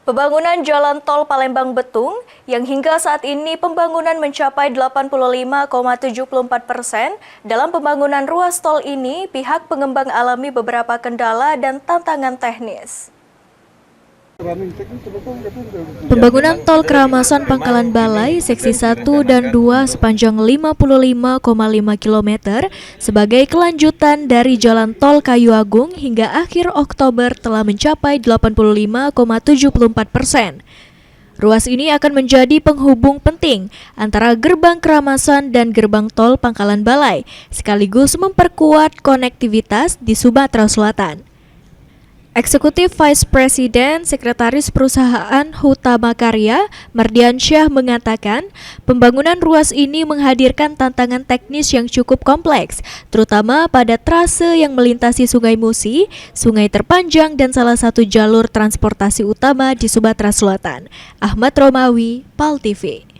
Pembangunan Jalan Tol Palembang-Betung yang hingga saat ini pembangunan mencapai 85,74%. Dalam pembangunan ruas tol ini, pihak pengembang alami beberapa kendala dan tantangan teknis. Pembangunan tol Keramasan Pangkalan Balai seksi 1 dan 2 sepanjang 55,5 km sebagai kelanjutan dari jalan tol Kayu Agung hingga akhir Oktober telah mencapai 85,74%. Ruas ini akan menjadi penghubung penting antara gerbang Keramasan dan gerbang tol Pangkalan Balai, sekaligus memperkuat konektivitas di Sumatera Selatan. Eksekutif Vice President Sekretaris Perusahaan Hutama Karya, Mardiansyah mengatakan, pembangunan ruas ini menghadirkan tantangan teknis yang cukup kompleks, terutama pada trase yang melintasi Sungai Musi, sungai terpanjang dan salah satu jalur transportasi utama di Sumatera Selatan. Ahmad Romawi, PAL TV.